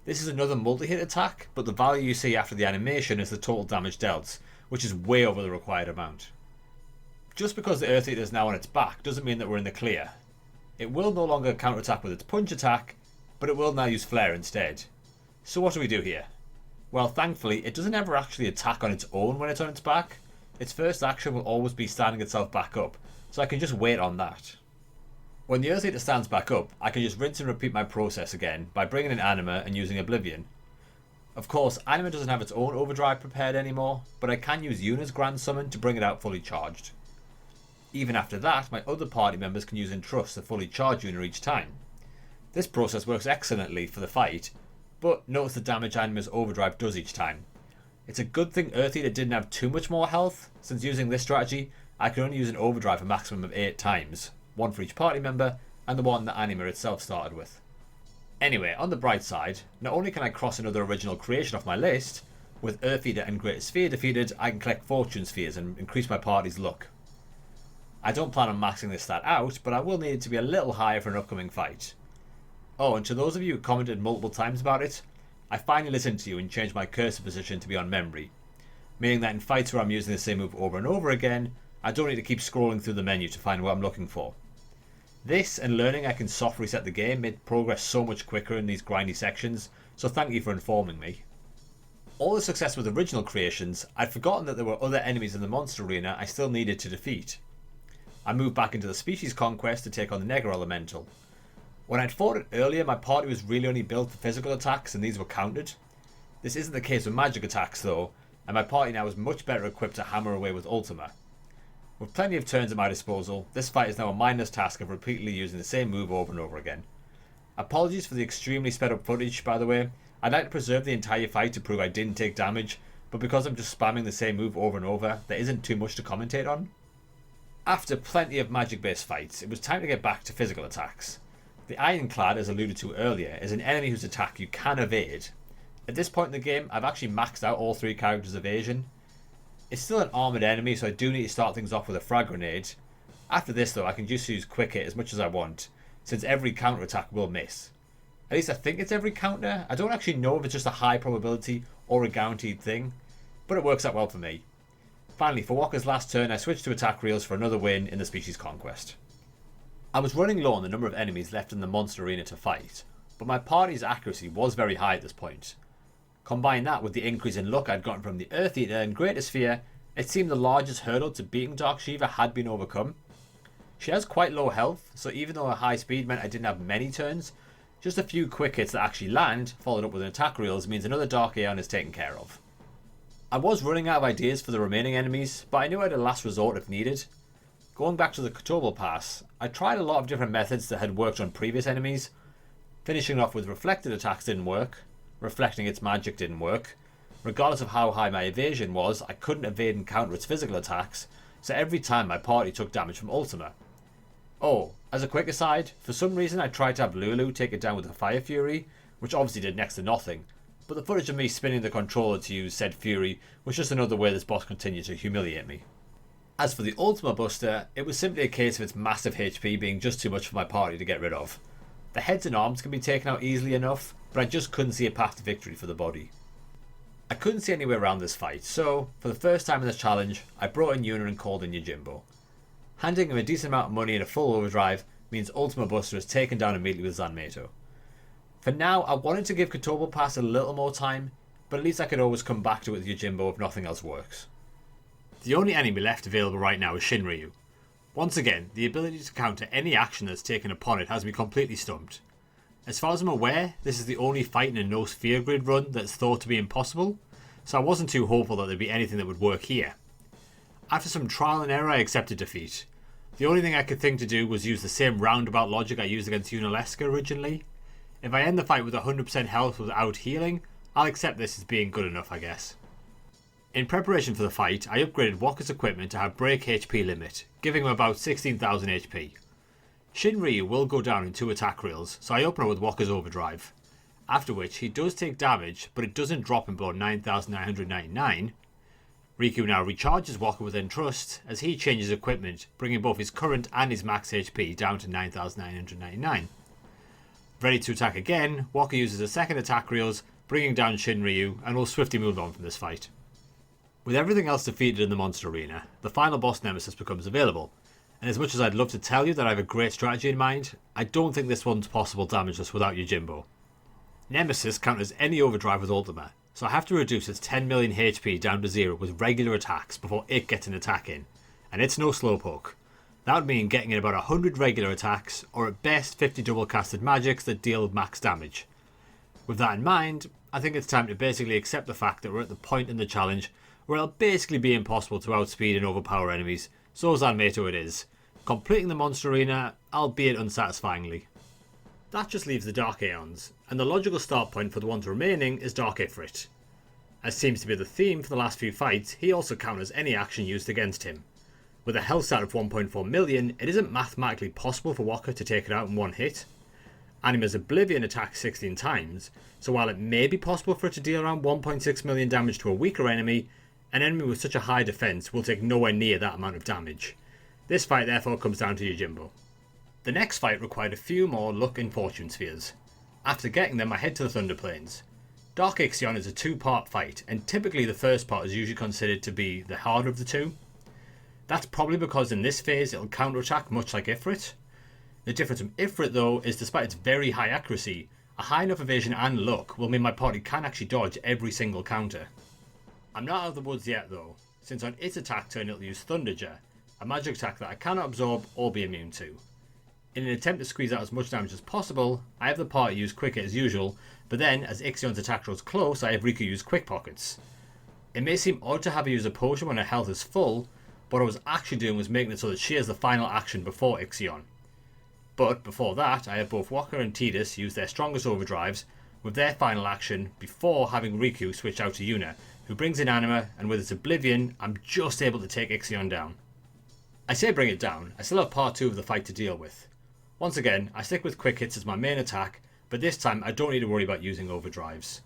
This is another multi-hit attack, but the value you see after the animation is the total damage dealt, which is way over the required amount. Just because the Earth Eater is now on its back doesn't mean that we're in the clear. It will no longer counterattack with its punch attack, but it will now use flare instead. So what do we do here? Well, thankfully, it doesn't ever actually attack on its own when it's on its back. Its first action will always be standing itself back up, so I can just wait on that. When the Earth Eater stands back up, I can just rinse and repeat my process again by bringing in Anima and using Oblivion. Of course, Anima doesn't have its own overdrive prepared anymore, but I can use Yuna's Grand Summon to bring it out fully charged. Even after that, my other party members can use Entrust to fully charge Yuna each time. This process works excellently for the fight, but notice the damage Anima's overdrive does each time. It's a good thing Earth Eater didn't have too much more health, since using this strategy, I can only use an overdrive a maximum of 8 times, one for each party member, and the one that Anima itself started with. Anyway, on the bright side, not only can I cross another original creation off my list, with Earth Eater and Greater Sphere defeated, I can collect Fortune Spheres and increase my party's luck. I don't plan on maxing this stat out, but I will need it to be a little higher for an upcoming fight. Oh, and to those of you who commented multiple times about it, I finally listened to you and changed my cursor position to be on memory, meaning that in fights where I'm using the same move over and over again, I don't need to keep scrolling through the menu to find what I'm looking for. This and learning I can soft reset the game made progress so much quicker in these grindy sections, so thank you for informing me. All the success with original creations, I'd forgotten that there were other enemies in the monster arena I still needed to defeat. I moved back into the species conquest to take on the Negro Elemental. When I'd fought it earlier, my party was really only built for physical attacks and these were countered. This isn't the case with magic attacks though, and my party now is much better equipped to hammer away with Ultima. With plenty of turns at my disposal, this fight is now a mindless task of repeatedly using the same move over and over again. Apologies for the extremely sped up footage, by the way. I'd like to preserve the entire fight to prove I didn't take damage, but because I'm just spamming the same move over and over, there isn't too much to commentate on. After plenty of magic based fights, it was time to get back to physical attacks. The Ironclad, as alluded to earlier, is an enemy whose attack you can evade. At this point in the game, I've actually maxed out all 3 characters' evasion. It's still an armoured enemy, so I do need to start things off with a frag grenade. After this though, I can just use quick hit as much as I want, since every counter attack will miss. At least I think it's every counter. I don't actually know if it's just a high probability or a guaranteed thing, but it works out well for me. Finally, for Walker's last turn, I switched to attack reels for another win in the species conquest. I was running low on the number of enemies left in the monster arena to fight, but my party's accuracy was very high at this point. Combine that with the increase in luck I'd gotten from the Earth Eater and Greater Sphere, it seemed the largest hurdle to beating Dark Shiva had been overcome. She has quite low health, so even though her high speed meant I didn't have many turns, just a few quick hits that actually land, followed up with an attack reels, means another Dark Aeon is taken care of. I was running out of ideas for the remaining enemies, but I knew I had a last resort if needed. Going back to the Kotobo Pass, I tried a lot of different methods that had worked on previous enemies. Finishing off with reflected attacks didn't work, reflecting its magic didn't work. Regardless of how high my evasion was, I couldn't evade and counter its physical attacks, so every time my party took damage from Ultima. Oh, as a quick aside, for some reason I tried to have Lulu take it down with a Fire Fury, which obviously did next to nothing, but the footage of me spinning the controller to use said Fury was just another way this boss continued to humiliate me. As for the Ultima Buster, it was simply a case of its massive HP being just too much for my party to get rid of. The heads and arms can be taken out easily enough, but I just couldn't see a path to victory for the body. I couldn't see any way around this fight, so for the first time in this challenge, I brought in Yuna and called in Yojimbo. Handing him a decent amount of money and a full overdrive means Ultima Buster is taken down immediately with Zanmato. For now, I wanted to give Kotobo Pass a little more time, but at least I could always come back to it with Yojimbo if nothing else works. The only enemy left available right now is Shinryu. Once again, the ability to counter any action that's taken upon it has me completely stumped. As far as I'm aware, this is the only fight in a no sphere grid run that's thought to be impossible, so I wasn't too hopeful that there'd be anything that would work here. After some trial and error, I accepted defeat. The only thing I could think to do was use the same roundabout logic I used against Yunalesca originally. If I end the fight with 100% health without healing, I'll accept this as being good enough, I guess. In preparation for the fight, I upgraded Wakka's equipment to have break HP limit, giving him about 16,000 HP. Shinryu will go down in 2 attack reels, so I open her with Wakka's overdrive. After which, he does take damage, but it doesn't drop him below 9,999. Riku now recharges Wakka with Entrust, as he changes equipment, bringing both his current and his max HP down to 9,999. Ready to attack again, Wakka uses a second attack reels, bringing down Shinryu, and will swiftly move on from this fight. With everything else defeated in the monster arena, the final boss Nemesis becomes available, and as much as I'd love to tell you that I have a great strategy in mind, I don't think this one's possible damageless without Yojimbo. Nemesis counters any overdrive with Ultima, so I have to reduce its 10 million HP down to 0 with regular attacks before it gets an attack in, and it's no slowpoke. That would mean getting in about 100 regular attacks, or at best 50 double casted magics that deal max damage. With that in mind, I think it's time to basically accept the fact that we're at the point in the challenge where it'll basically be impossible to outspeed and overpower enemies, so Zanmato it is, completing the monster arena, albeit unsatisfyingly. That just leaves the Dark Aeons, and the logical start point for the ones remaining is Dark Ifrit. As seems to be the theme for the last few fights, he also counters any action used against him. With a health stat of 1.4 million, it isn't mathematically possible for Wakka to take it out in one hit. Anima's Oblivion attacks 16 times, so while it may be possible for it to deal around 1.6 million damage to a weaker enemy, an enemy with such a high defense will take nowhere near that amount of damage. This fight therefore comes down to Yojimbo. The next fight required a few more luck and fortune spheres. After getting them, I head to the Thunder Plains. Dark Ixion is a 2-part fight, and typically the first part is usually considered to be the harder of the two. That's probably because in this phase it'll counterattack much like Ifrit. The difference from Ifrit though is despite its very high accuracy, a high enough evasion and luck will mean my party can actually dodge every single counter. I'm not out of the woods yet though, since on its attack turn it'll use Thunderja, a magic attack that I cannot absorb or be immune to. In an attempt to squeeze out as much damage as possible, I have the party use Quick Hit as usual, but then as Ixion's attack draws close, I have Riku use Quick Pockets. It may seem odd to have her use a potion when her health is full, but what I was actually doing was making it so that she has the final action before Ixion. But before that, I have both Wakka and Tidus use their strongest overdrives with their final action before having Riku switch out to Yuna, who brings in Anima, and with its Oblivion, I'm just able to take Ixion down. I say bring it down, I still have part 2 of the fight to deal with. Once again, I stick with Quick Hits as my main attack, but this time I don't need to worry about using overdrives.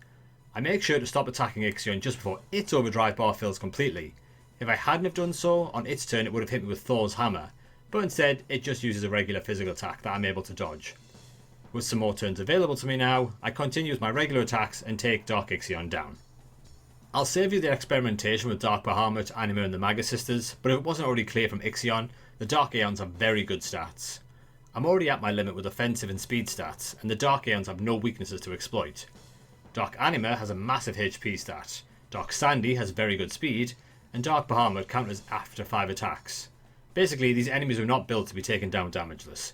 I make sure to stop attacking Ixion just before its overdrive bar fills completely. If I hadn't have done so, on its turn it would have hit me with Thor's hammer, but instead it just uses a regular physical attack that I'm able to dodge. With some more turns available to me now, I continue with my regular attacks and take Dark Ixion down. I'll save you the experimentation with Dark Bahamut, Anima and the Maga Sisters, but if it wasn't already clear from Ixion, the Dark Aeons have very good stats. I'm already at my limit with offensive and speed stats, and the Dark Aeons have no weaknesses to exploit. Dark Anima has a massive HP stat, Dark Sandy has very good speed, and Dark Bahamut counters after 5 attacks. Basically, these enemies are not built to be taken down damageless.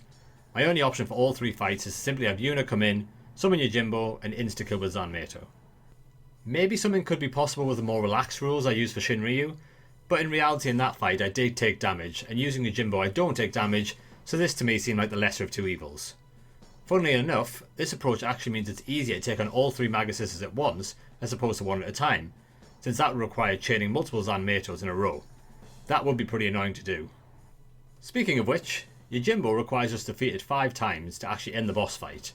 My only option for all 3 fights is to simply have Yuna come in, summon Yojimbo, and insta-kill with Zanmato. Maybe something could be possible with the more relaxed rules I use for Shinryu, but in reality in that fight I did take damage, and using Yojimbo I don't take damage, so this to me seemed like the lesser of 2 evils. Funnily enough, this approach actually means it's easier to take on all 3 Maga Sisters at once, as opposed to one at a time, since that would require chaining multiple Zanmatos in a row. That would be pretty annoying to do. Speaking of which, Yojimbo requires us to defeat it 5 times to actually end the boss fight.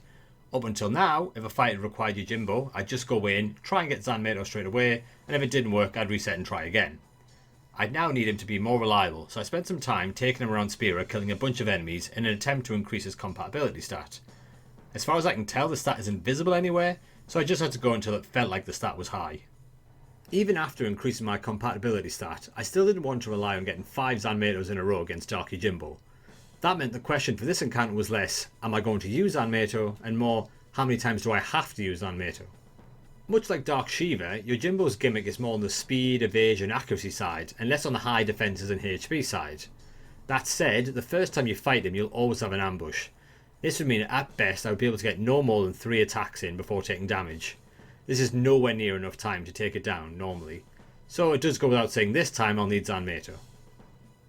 Up until now, if a fight had required Yojimbo, I'd just go in, try and get Zanmato straight away, and if it didn't work I'd reset and try again. I'd now need him to be more reliable, so I spent some time taking him around Spira killing a bunch of enemies in an attempt to increase his compatibility stat. As far as I can tell, the stat isn't visible anywhere, so I just had to go until it felt like the stat was high. Even after increasing my compatibility stat, I still didn't want to rely on getting 5 Zanmatos in a row against Dark Yojimbo. That meant the question for this encounter was less, am I going to use Zanmato, and more, how many times do I have to use Zanmato? Much like Dark Shiva, Yojimbo's gimmick is more on the speed, evasion, accuracy side, and less on the high defences and HP side. That said, the first time you fight him you'll always have an ambush. This would mean at best I would be able to get no more than 3 attacks in before taking damage. This is nowhere near enough time to take it down normally, so it does go without saying this time I'll need Zanmato.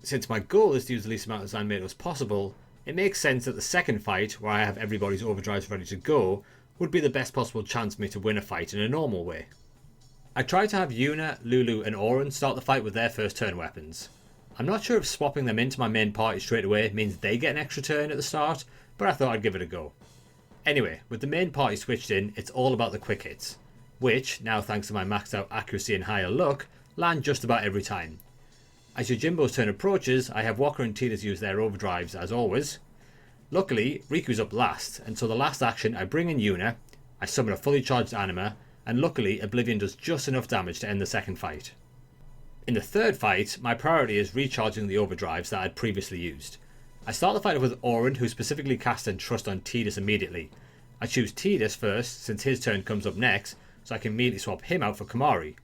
Since my goal is to use the least amount of Zanmato as possible, it makes sense that the second fight, where I have everybody's overdrives ready to go, would be the best possible chance for me to win a fight in a normal way. I tried to have Yuna, Lulu and Auron start the fight with their first turn weapons. I'm not sure if swapping them into my main party straight away means they get an extra turn at the start, but I thought I'd give it a go. Anyway, with the main party switched in, it's all about the quick hits, which, now thanks to my maxed out accuracy and higher luck, land just about every time. As Yojimbo's turn approaches, I have Walker and Tidus use their overdrives as always. Luckily, Riku's up last, and so the last action I bring in Yuna, I summon a fully charged Anima, and luckily Oblivion does just enough damage to end the second fight. In the third fight, my priority is recharging the overdrives that I'd previously used. I start the fight with Auron, who specifically cast and trust on Tidus immediately. I choose Tidus first, since his turn comes up next, so I can immediately swap him out for Kimahri.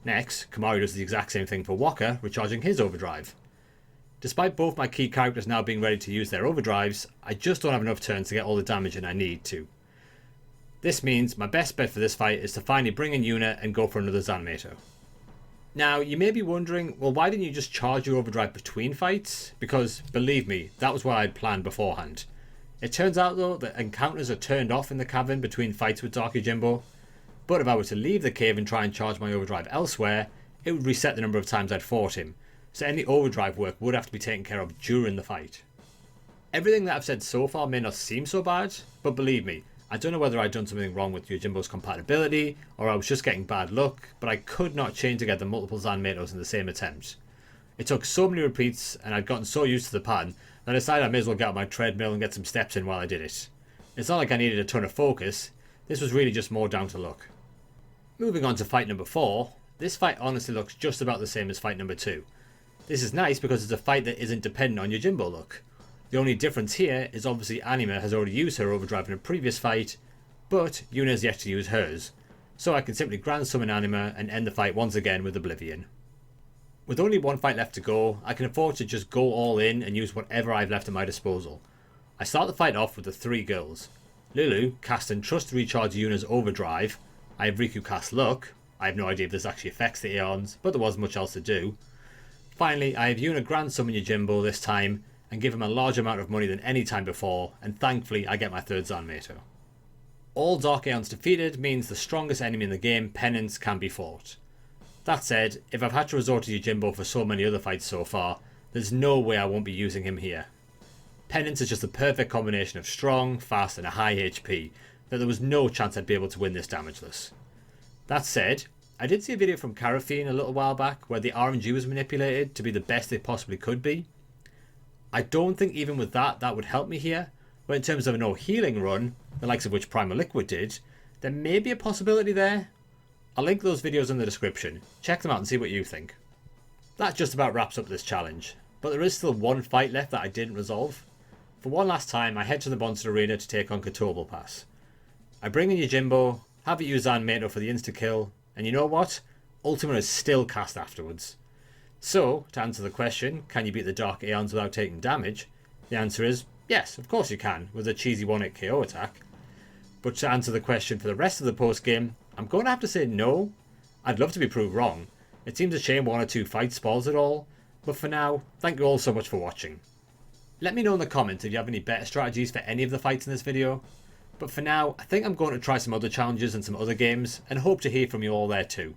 Next, Kimahri does the exact same thing for Walker, recharging his overdrive. Despite both my key characters now being ready to use their overdrives, I just don't have enough turns to get all the damage in I need to. This means my best bet for this fight is to finally bring in Yuna and go for another Zanmato. Now, you may be wondering, well, why didn't you just charge your overdrive between fights? Because, believe me, that was what I'd planned beforehand. It turns out though that encounters are turned off in the cavern between fights with Dark Yojimbo, but if I were to leave the cave and try and charge my overdrive elsewhere, it would reset the number of times I'd fought him, so any overdrive work would have to be taken care of during the fight. Everything that I've said so far may not seem so bad, but believe me, I don't know whether I'd done something wrong with Yojimbo's compatibility, or I was just getting bad luck, but I could not chain together multiple Zanmatos in the same attempt. It took so many repeats, and I'd gotten so used to the pattern, that I decided I may as well get out my treadmill and get some steps in while I did it. It's not like I needed a ton of focus, this was really just more down to luck. Moving on to fight number 4, this fight honestly looks just about the same as fight number 2. This is nice because it's a fight that isn't dependent on Yojimbo luck. The only difference here is obviously Anima has already used her overdrive in a previous fight, but Yuna has yet to use hers, so I can simply grand summon Anima and end the fight once again with Oblivion. With only one fight left to go, I can afford to just go all in and use whatever I've left at my disposal. I start the fight off with the 3 girls. Lulu cast and trust to recharge Yuna's overdrive. I have Riku cast luck. I have no idea if this actually affects the Aeons, but there wasn't much else to do. Finally, I have Yuna grand summon Yojimbo this time and give him a large amount of money than any time before, and thankfully I get my third Zanmato. All Dark Aeons defeated means the strongest enemy in the game, Penance, can be fought. That said, if I've had to resort to Yojimbo for so many other fights so far, there's no way I won't be using him here. Penance is just the perfect combination of strong, fast and a high HP, that there was no chance I'd be able to win this damageless. That said, I did see a video from Karafine a little while back where the RNG was manipulated to be the best it possibly could be. I don't think even with that would help me here, but in terms of a no healing run, the likes of which Primal Liquid did, there may be a possibility there. I'll link those videos in the description, check them out and see what you think. That just about wraps up this challenge, but there is still one fight left that I didn't resolve. For one last time, I head to the Monster Arena to take on Kotobu Pass. I bring in Yojimbo, have it use Zanmato for the insta-kill, and you know what? Ultima is still cast afterwards. So, to answer the question, can you beat the Dark Aeons without taking damage? The answer is, yes, of course you can, with a cheesy 1-hit KO attack. But to answer the question for the rest of the post-game, I'm going to have to say no. I'd love to be proved wrong. It seems a shame 1 or 2 fights spoils it all. But for now, thank you all so much for watching. Let me know in the comments if you have any better strategies for any of the fights in this video. But for now, I think I'm going to try some other challenges and some other games, and hope to hear from you all there too.